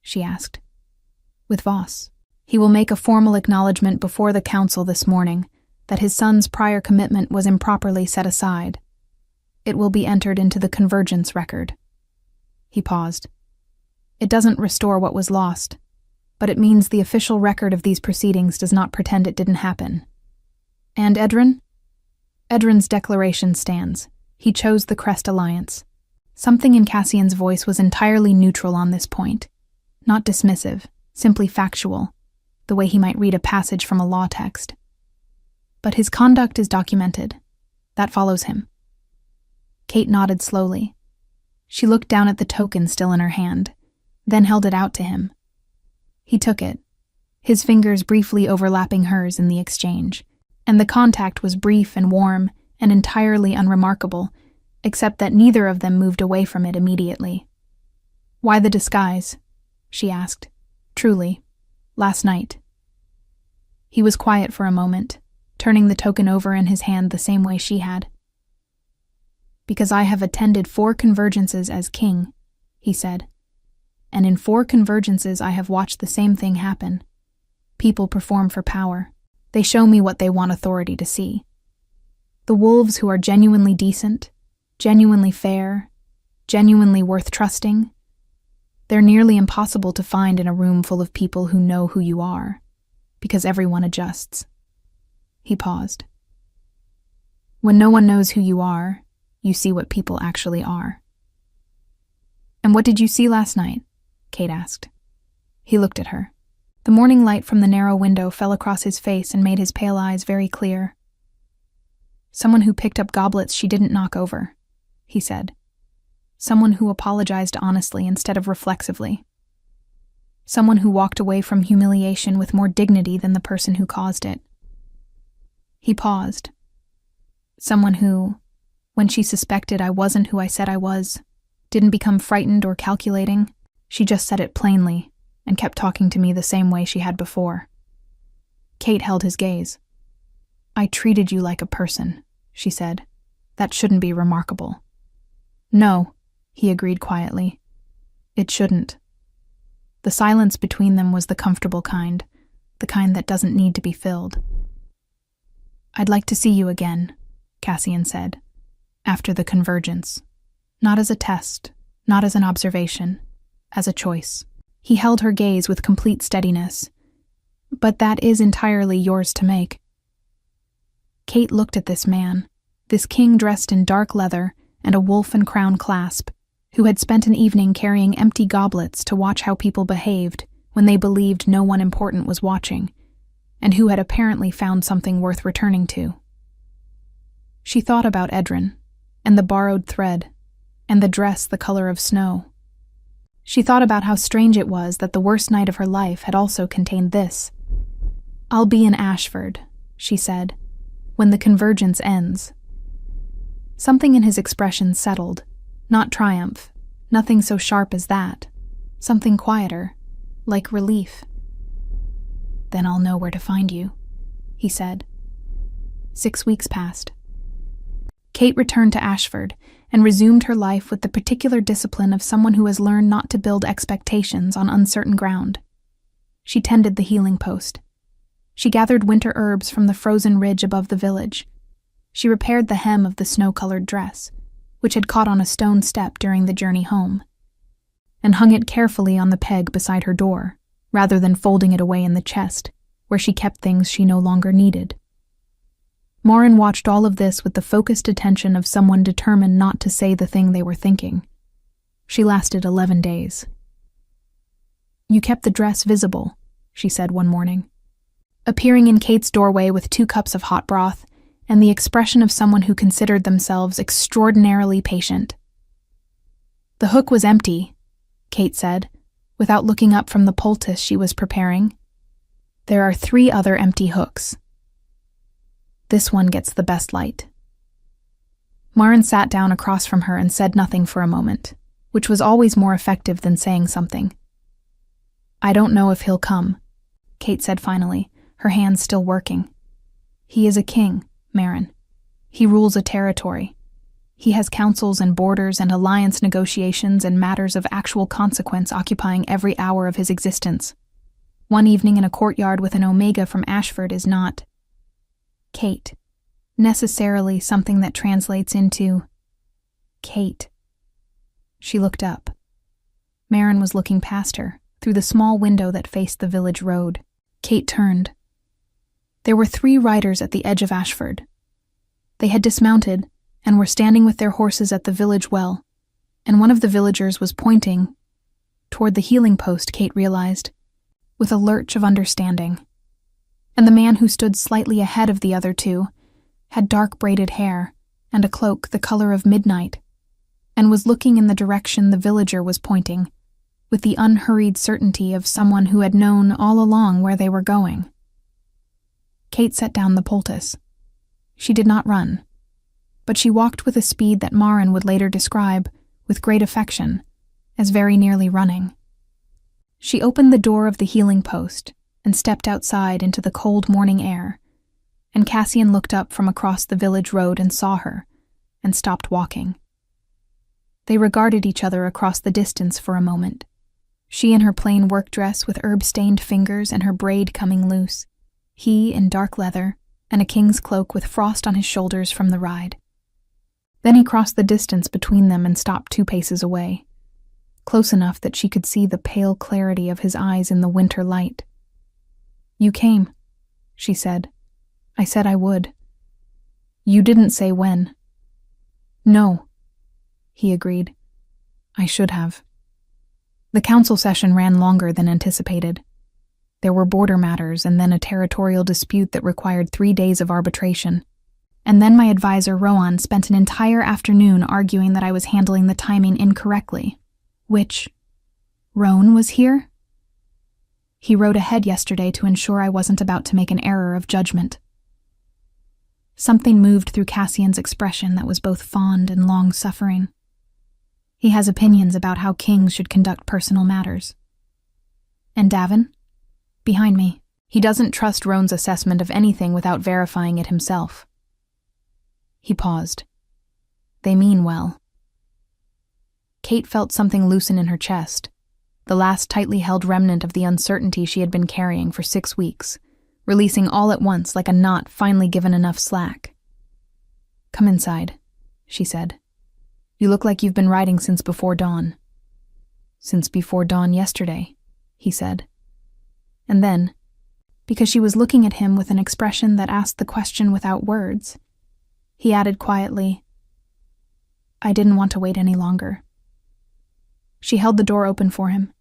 Speaker 1: she asked. "With Voss. He will make a formal acknowledgement before the council this morning that his son's prior commitment was improperly set aside. It will be entered into the Convergence record." He paused. "It doesn't restore what was lost, but it means the official record of these proceedings does not pretend it didn't happen." "And Edrin?" "Edrin's declaration stands. He chose the Crest Alliance." Something in Cassian's voice was entirely neutral on this point, not dismissive, simply factual, the way he might read a passage from a law text. "But his conduct is documented. That follows him." Kate nodded slowly. She looked down at the token still in her hand, then held it out to him. He took it, his fingers briefly overlapping hers in the exchange, and the contact was brief and warm and entirely unremarkable, except that neither of them moved away from it immediately. "Why the disguise?" she asked. "Truly. Last night." He was quiet for a moment, turning the token over in his hand the same way she had. "Because I have attended 4 convergences as king," he said. "And in 4 convergences I have watched the same thing happen. People perform for power. They show me what they want authority to see. The wolves who are genuinely decent, genuinely fair, genuinely worth trusting, they're nearly impossible to find in a room full of people who know who you are, because everyone adjusts." He paused. "When no one knows who you are, you see what people actually are." "And what did you see last night?" Kate asked. He looked at her. The morning light from the narrow window fell across his face and made his pale eyes very clear. "Someone who picked up goblets she didn't knock over," he said. "Someone who apologized honestly instead of reflexively. Someone who walked away from humiliation with more dignity than the person who caused it." He paused. "Someone who, when she suspected I wasn't who I said I was, didn't become frightened or calculating. She just said it plainly and kept talking to me the same way she had before." Kate held his gaze. "I treated you like a person," she said. "That shouldn't be remarkable." "No," he agreed quietly. "It shouldn't." The silence between them was the comfortable kind, the kind that doesn't need to be filled. "I'd like to see you again," Cassian said, "after the convergence. Not as a test, not as an observation, as a choice." He held her gaze with complete steadiness. "But that is entirely yours to make." Kate looked at this man, this king dressed in dark leather and a wolf and crown clasp, who had spent an evening carrying empty goblets to watch how people behaved when they believed no one important was watching, and who had apparently found something worth returning to. She thought about Edrin, and the borrowed thread, and the dress the color of snow. She thought about how strange it was that the worst night of her life had also contained this. "I'll be in Ashford," she said, "when the convergence ends." Something in his expression settled, not triumph, nothing so sharp as that, something quieter, like relief. "Then I'll know where to find you," he said. 6 weeks passed. Kate returned to Ashford and resumed her life with the particular discipline of someone who has learned not to build expectations on uncertain ground. She tended the healing post. She gathered winter herbs from the frozen ridge above the village. She repaired the hem of the snow-colored dress, which had caught on a stone step during the journey home, and hung it carefully on the peg beside her door, rather than folding it away in the chest, where she kept things she no longer needed. Maureen watched all of this with the focused attention of someone determined not to say the thing they were thinking. She lasted 11 days. "You kept the dress visible," she said one morning, appearing in Kate's doorway with 2 cups of hot broth and the expression of someone who considered themselves extraordinarily patient. "The hook was empty," Kate said, without looking up from the poultice she was preparing. "There are 3 other empty hooks. This one gets the best light." Maureen sat down across from her and said nothing for a moment, which was always more effective than saying something. "I don't know if he'll come," Kate said finally, her hands still working. "He is a king, Marin. He rules a territory. He has councils and borders and alliance negotiations and matters of actual consequence occupying every hour of his existence. One evening in a courtyard with an Omega from Ashford is not, Kate, necessarily something that translates into Kate." She looked up. Marin was looking past her, through the small window that faced the village road. Kate turned. There were 3 riders at the edge of Ashford. They had dismounted and were standing with their horses at the village well, and one of the villagers was pointing toward the healing post, Kate realized, with a lurch of understanding. And the man who stood slightly ahead of the other 2 had dark braided hair and a cloak the color of midnight, and was looking in the direction the villager was pointing, with the unhurried certainty of someone who had known all along where they were going. Kate set down the poultice. She did not run, but she walked with a speed that Marin would later describe, with great affection, as very nearly running. She opened the door of the healing post and stepped outside into the cold morning air, and Cassian looked up from across the village road and saw her, and stopped walking. They regarded each other across the distance for a moment, she in her plain work dress with herb-stained fingers and her braid coming loose, he in dark leather and a king's cloak with frost on his shoulders from the ride. Then he crossed the distance between them and stopped 2 paces away, close enough that she could see the pale clarity of his eyes in the winter light. "You came," she said. "I said I would." "You didn't say when." "No," he agreed. "I should have." The council session ran longer than anticipated. There were border matters and then a territorial dispute that required 3 days of arbitration. And then my advisor, Rowan, spent an entire afternoon arguing that I was handling the timing incorrectly. Which? Rowan was here? He rode ahead yesterday to ensure I wasn't about to make an error of judgment. Something moved through Cassian's expression that was both fond and long-suffering. He has opinions about how kings should conduct personal matters. And Davin? Behind me. He doesn't trust Roan's assessment of anything without verifying it himself. He paused. They mean well. Kate felt something loosen in her chest, the last tightly held remnant of the uncertainty she had been carrying for 6 weeks, releasing all at once like a knot finally given enough slack. Come inside, she said. You look like you've been writing since before dawn. Since before dawn yesterday, he said. And then, because she was looking at him with an expression that asked the question without words, he added quietly, I didn't want to wait any longer. She held the door open for him.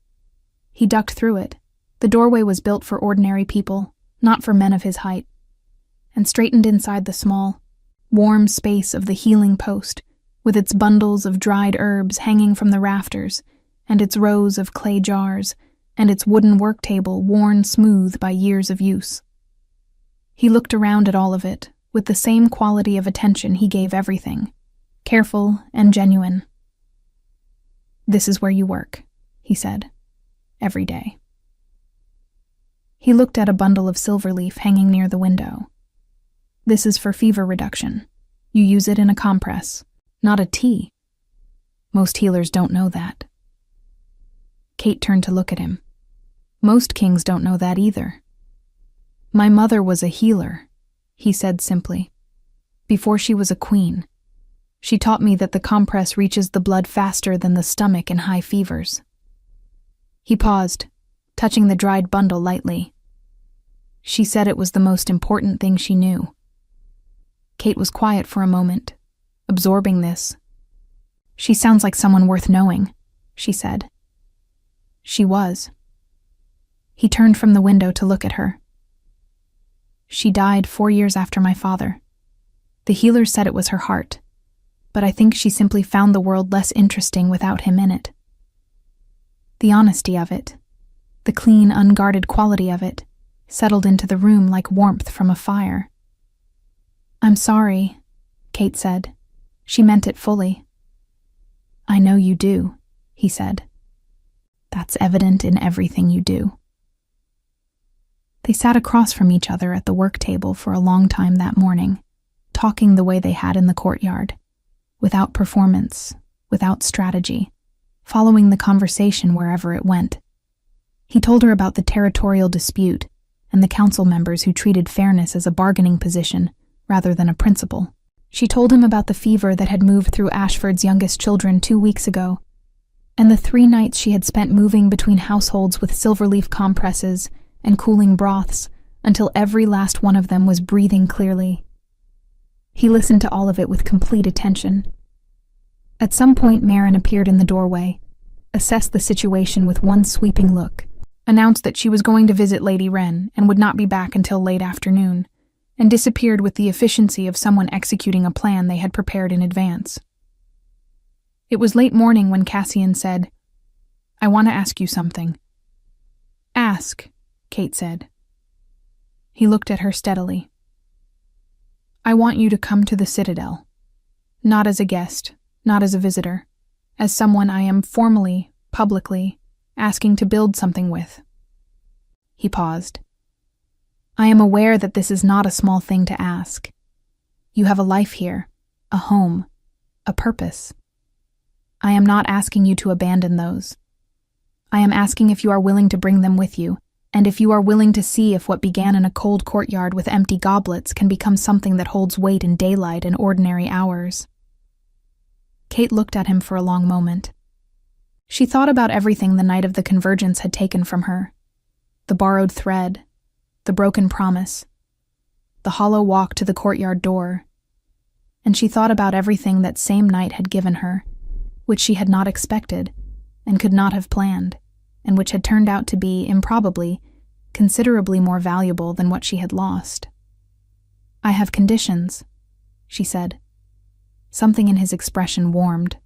Speaker 1: He ducked through it. The doorway was built for ordinary people, not for men of his height, and straightened inside the small, warm space of the healing post, with its bundles of dried herbs hanging from the rafters, and its rows of clay jars, and its wooden work table worn smooth by years of use. He looked around at all of it, with the same quality of attention he gave everything, careful and genuine. This is where you work, he said, every day. He looked at a bundle of silverleaf hanging near the window. This is for fever reduction. You use it in a compress, not a tea. Most healers don't know that. Kate turned to look at him. Most kings don't know that either. My mother was a healer, he said simply. Before she was a queen. She taught me that the compress reaches the blood faster than the stomach in high fevers. He paused, touching the dried bundle lightly. She said it was the most important thing she knew. Kate was quiet for a moment, absorbing this. She sounds like someone worth knowing, she said. She was. He turned from the window to look at her. She died 4 years after my father. The healer said it was her heart, but I think she simply found the world less interesting without him in it. The honesty of it, the clean, unguarded quality of it, settled into the room like warmth from a fire. I'm sorry, Kate said. She meant it fully. I know you do, he said. That's evident in everything you do. They sat across from each other at the work table for a long time that morning, talking the way they had in the courtyard, without performance, without strategy, following the conversation wherever it went. He told her about the territorial dispute and the council members who treated fairness as a bargaining position rather than a principle. She told him about the fever that had moved through Ashford's youngest children 2 weeks ago, and the 3 nights she had spent moving between households with silverleaf compresses and cooling broths until every last one of them was breathing clearly. He listened to all of it with complete attention. At some point, Marin appeared in the doorway, assessed the situation with one sweeping look, announced that she was going to visit Lady Wren and would not be back until late afternoon, and disappeared with the efficiency of someone executing a plan they had prepared in advance. It was late morning when Cassian said, I want to ask you something. Ask, Kate said. He looked at her steadily. I want you to come to the Citadel. Not as a guest, not as a visitor, as someone I am formally, publicly, asking to build something with. He paused. I am aware that this is not a small thing to ask. You have a life here, a home, a purpose. I am not asking you to abandon those. I am asking if you are willing to bring them with you, and if you are willing to see if what began in a cold courtyard with empty goblets can become something that holds weight in daylight and ordinary hours. Kate looked at him for a long moment. She thought about everything the night of the convergence had taken from her. The borrowed thread, the broken promise, the hollow walk to the courtyard door. And she thought about everything that same night had given her, which she had not expected and could not have planned. and which had turned out to be, improbably, considerably more valuable than what she had lost. "I have conditions," she said. Something in his expression warmed.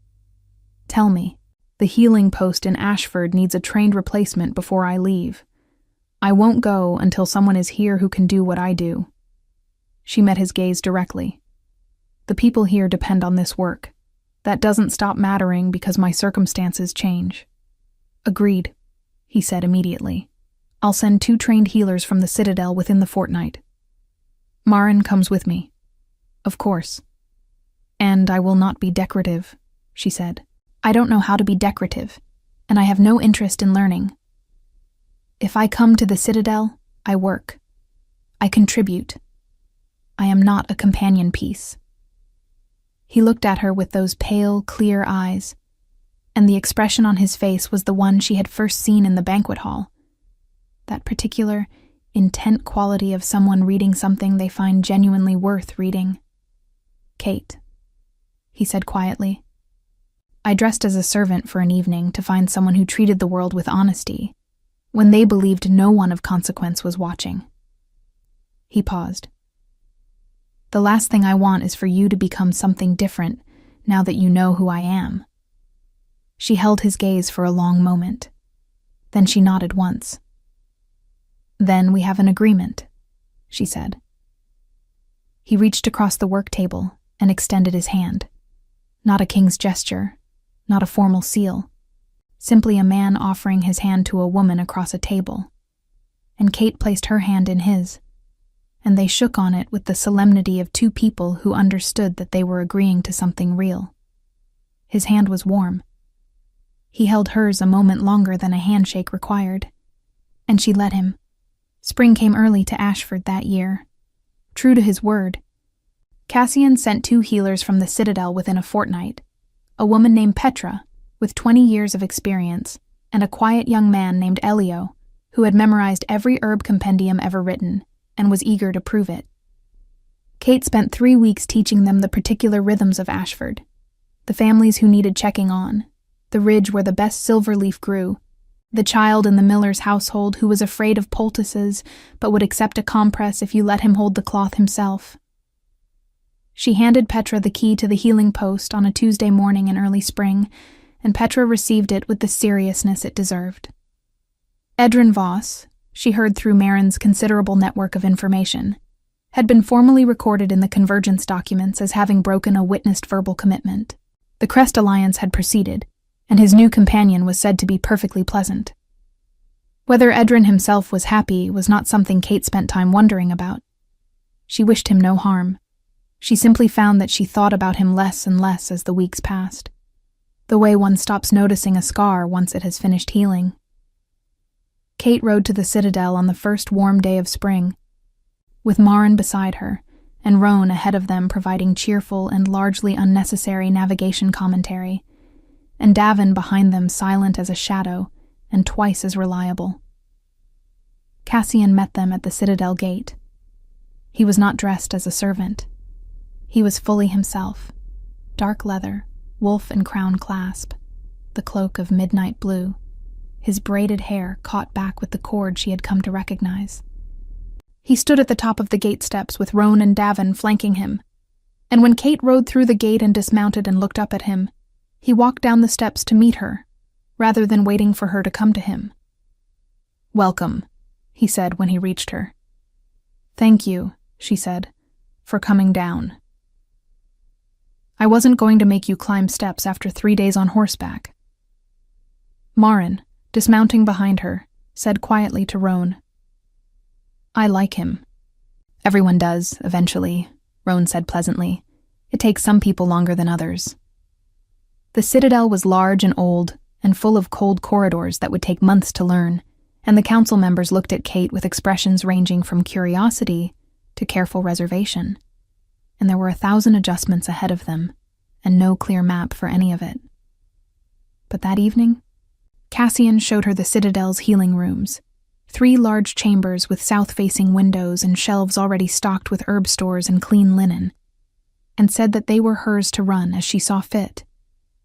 Speaker 1: "Tell me. The healing post in Ashford needs a trained replacement before I leave. I won't go until someone is here who can do what I do." She met his gaze directly. "The people here depend on this work. That doesn't stop mattering because my circumstances change." "Agreed," he said immediately. "I'll send 2 trained healers from the Citadel within the fortnight. Marin comes with me." "Of course." "And I will not be decorative," she said. "I don't know how to be decorative, and I have no interest in learning. If I come to the Citadel, I work. I contribute. I am not a companion piece." He looked at her with those pale, clear eyes, and the expression on his face was the one she had first seen in the banquet hall. That particular, intent quality of someone reading something they find genuinely worth reading. "Kate," he said quietly, "I dressed as a servant for an evening to find someone who treated the world with honesty, when they believed no one of consequence was watching." He paused. "The last thing I want is for you to become something different now that you know who I am." She held his gaze for a long moment. Then she nodded once. "Then we have an agreement," she said. He reached across the work table and extended his hand. Not a king's gesture, not a formal seal, simply a man offering his hand to a woman across a table. And Kate placed her hand in his, and they shook on it with the solemnity of 2 people who understood that they were agreeing to something real. His hand was warm. He held hers a moment longer than a handshake required, and she let him. Spring came early to Ashford that year. True to his word, Cassian sent 2 healers from the Citadel within a fortnight, a woman named Petra, with 20 years of experience, and a quiet young man named Elio, who had memorized every herb compendium ever written, and was eager to prove it. Kate spent 3 weeks teaching them the particular rhythms of Ashford, the families who needed checking on, the ridge where the best silver leaf grew, the child in the miller's household who was afraid of poultices but would accept a compress if you let him hold the cloth himself. She handed Petra the key to the healing post on a Tuesday morning in early spring, and Petra received it with the seriousness it deserved. Edrin Voss, she heard through Marin's considerable network of information, had been formally recorded in the convergence documents as having broken a witnessed verbal commitment. The Crest Alliance had proceeded, and his new companion was said to be perfectly pleasant. Whether Edrin himself was happy was not something Kate spent time wondering about. She wished him no harm. She simply found that she thought about him less and less as the weeks passed, the way one stops noticing a scar once it has finished healing. Kate rode to the Citadel on the first warm day of spring, with Marin beside her, and Roan ahead of them providing cheerful and largely unnecessary navigation commentary, and Davin behind them silent as a shadow and twice as reliable. Cassian met them at the Citadel gate. He was not dressed as a servant. He was fully himself, dark leather, wolf and crown clasp, the cloak of midnight blue, his braided hair caught back with the cord she had come to recognize. He stood at the top of the gate steps with Roan and Davin flanking him, and when Kate rode through the gate and dismounted and looked up at him, he walked down the steps to meet her, rather than waiting for her to come to him. "Welcome," he said when he reached her. "Thank you," she said, "for coming down. I wasn't going to make you climb steps after 3 days on horseback." Marin, dismounting behind her, said quietly to Roan, "I like him." "Everyone does, eventually," Roan said pleasantly. "It takes some people longer than others." The Citadel was large and old, and full of cold corridors that would take months to learn, and the council members looked at Kate with expressions ranging from curiosity to careful reservation. And there were 1,000 adjustments ahead of them, and no clear map for any of it. But that evening, Cassian showed her the Citadel's healing rooms, 3 large chambers with south-facing windows and shelves already stocked with herb stores and clean linen, and said that they were hers to run as she saw fit,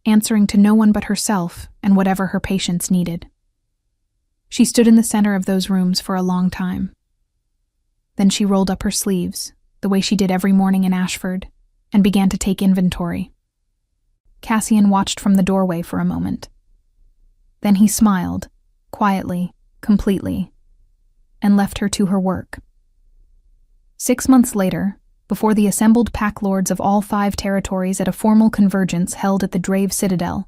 Speaker 1: answering to no one but herself and whatever her patients needed. She stood in the center of those rooms for a long time. Then she rolled up her sleeves, the way she did every morning in Ashford, and began to take inventory. Cassian watched from the doorway for a moment. Then he smiled, quietly, completely, and left her to her work. 6 months later, before the assembled pack lords of all 5 territories at a formal convergence held at the Drave Citadel,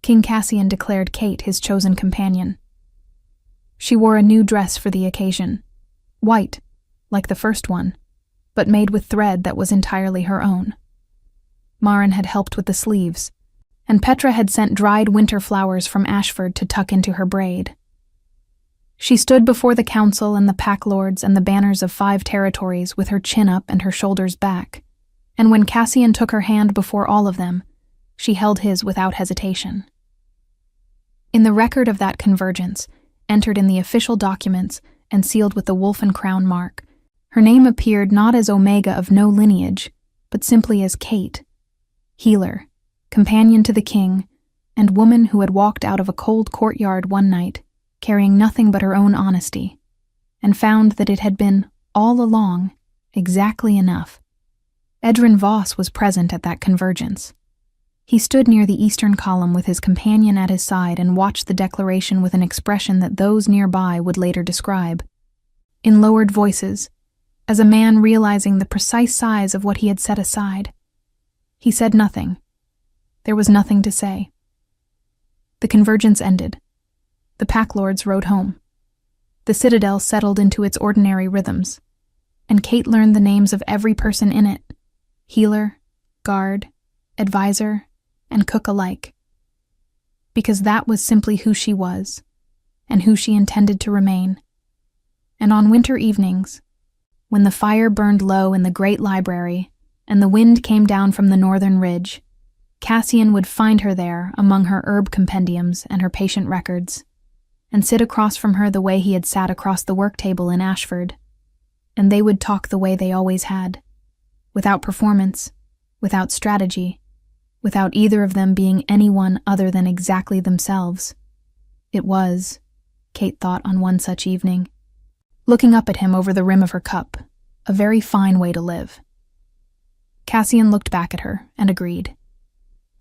Speaker 1: King Cassian declared Kate his chosen companion. She wore a new dress for the occasion, white, like the first one, but made with thread that was entirely her own. Maren had helped with the sleeves, and Petra had sent dried winter flowers from Ashford to tuck into her braid. She stood before the council and the pack lords and the banners of 5 territories with her chin up and her shoulders back, and when Cassian took her hand before all of them, she held his without hesitation. In the record of that convergence, entered in the official documents and sealed with the wolf and crown mark, her name appeared not as Omega of no lineage, but simply as Kate, healer, companion to the king, and woman who had walked out of a cold courtyard one night, carrying nothing but her own honesty, and found that it had been, all along, exactly enough. Edrin Voss was present at that convergence. He stood near the eastern column with his companion at his side and watched the declaration with an expression that those nearby would later describe. In lowered voices, as a man realizing the precise size of what he had set aside, he said nothing. There was nothing to say. The convergence ended. The pack lords rode home. The citadel settled into its ordinary rhythms, and Kate learned the names of every person in it, healer, guard, advisor, and cook alike, because that was simply who she was, and who she intended to remain. And on winter evenings, when the fire burned low in the great library and the wind came down from the northern ridge, Cassian would find her there among her herb compendiums and her patient records, and sit across from her the way he had sat across the work table in Ashford, and they would talk the way they always had, without performance, without strategy, without either of them being anyone other than exactly themselves. It was, Kate thought on one such evening, looking up at him over the rim of her cup, a very fine way to live. Cassian looked back at her and agreed.